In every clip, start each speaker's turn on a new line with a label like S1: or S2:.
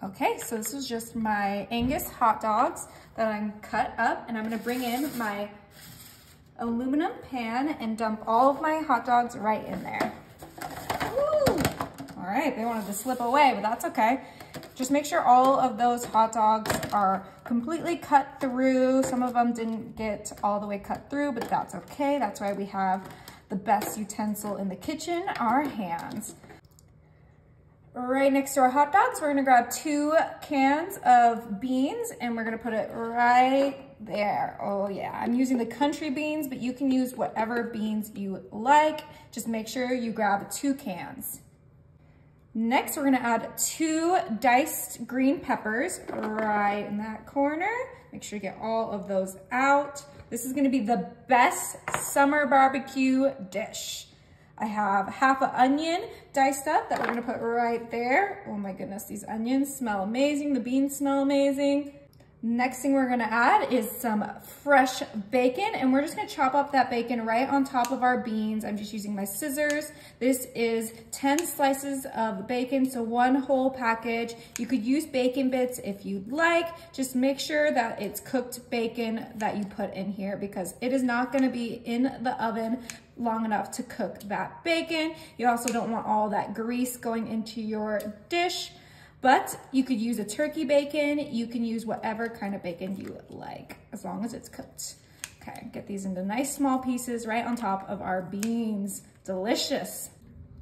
S1: Okay, so this is just my Angus hot dogs that I'm cut up, and I'm gonna bring in my aluminum pan and dump all of my hot dogs right in there. Woo! All right, they wanted to slip away, but that's okay. Just make sure all of those hot dogs are completely cut through. Some of them didn't get all the way cut through, but that's okay. That's why we have the best utensil in the kitchen, our hands. Right next to our hot dogs, we're gonna grab 2 cans of beans and we're gonna put it right there. Oh yeah, I'm using the country beans, but you can use whatever beans you like. Just make sure you grab 2 cans. Next, we're gonna add 2 diced green peppers right in that corner. Make sure you get all of those out. This is gonna be the best summer barbecue dish. I have half an onion diced up that we're gonna put right there. Oh my goodness, these onions smell amazing. The beans smell amazing. Next thing we're gonna add is some fresh bacon, and we're just gonna chop up that bacon right on top of our beans. I'm just using my scissors. This is 10 slices of bacon, so 1 whole package. You could use bacon bits if you'd like. Just make sure that it's cooked bacon that you put in here, because it is not gonna be in the oven long enough to cook that bacon. You also don't want all that grease going into your dish. But you could use a turkey bacon. You can use whatever kind of bacon you like, as long as it's cooked. Okay, get these into nice small pieces right on top of our beans. Delicious.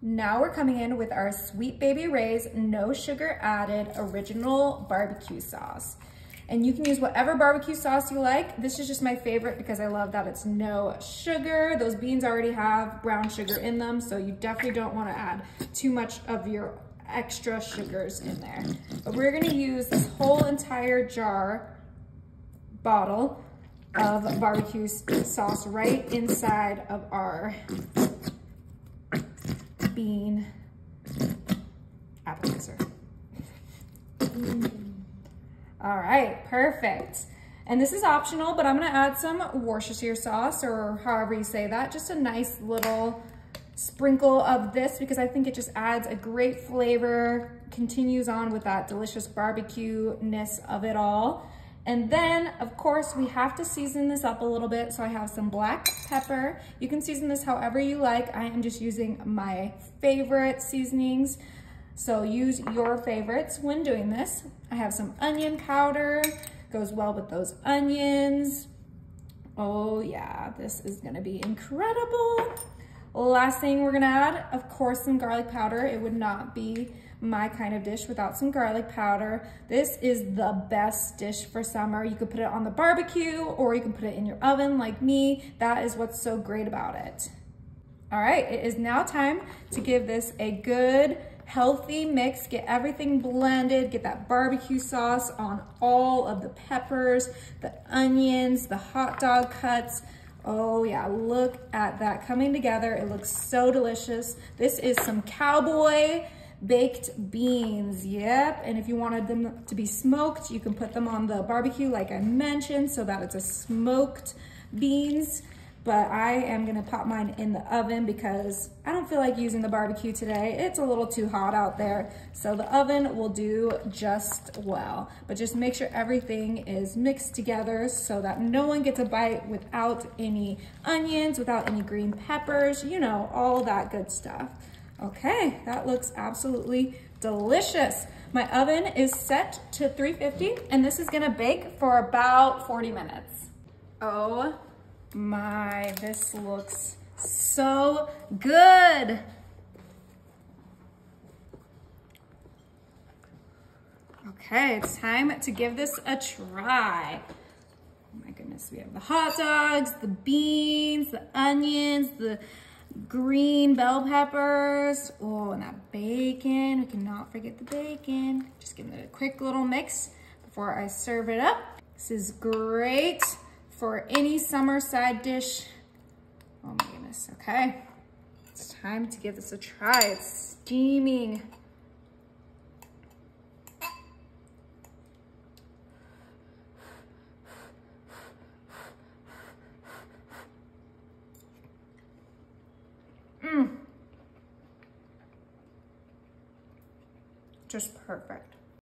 S1: Now we're coming in with our Sweet Baby Ray's no sugar added original barbecue sauce. And you can use whatever barbecue sauce you like. This is just my favorite because I love that it's no sugar. Those beans already have brown sugar in them, so you definitely don't want to add too much of your extra sugars in there. But we're gonna use this whole entire bottle of barbecue sauce right inside of our bean appetizer. All right, perfect. And this is optional, but I'm gonna add some Worcestershire sauce, or however you say that, just a nice little sprinkle of this, because I think it just adds a great flavor, continues on with that delicious barbecue-ness of it all. And then, of course, we have to season this up a little bit. So I have some black pepper. You can season this however you like. I am just using my favorite seasonings. So use your favorites when doing this. I have some onion powder, goes well with those onions. Oh yeah, this is gonna be incredible. Last thing we're gonna add, of course, some garlic powder. It would not be my kind of dish without some garlic powder. This is the best dish for summer. You could put it on the barbecue or you can put it in your oven like me. That is what's so great about it. All right, it is now time to give this a good, healthy mix. Get everything blended, get that barbecue sauce on all of the peppers, the onions, the hot dog cuts. Oh yeah, look at that coming together. It looks so delicious. This is some cowboy baked beans, yep. And if you wanted them to be smoked, you can put them on the barbecue like I mentioned, so that it's a smoked beans. But I am gonna pop mine in the oven because I don't feel like using the barbecue today. It's a little too hot out there. So the oven will do just well. But just make sure everything is mixed together so that no one gets a bite without any onions, without any green peppers, you know, all that good stuff. Okay, that looks absolutely delicious. My oven is set to 350 and this is gonna bake for about 40 minutes. Oh my, this looks so good. Okay, it's time to give this a try. Oh my goodness, we have the hot dogs, the beans, the onions, the green bell peppers. Oh, and that bacon. We cannot forget the bacon. Just give it a quick little mix before I serve it up. This is great for any summer side dish. Oh my goodness, okay. It's time to give this a try. It's steaming. Just perfect.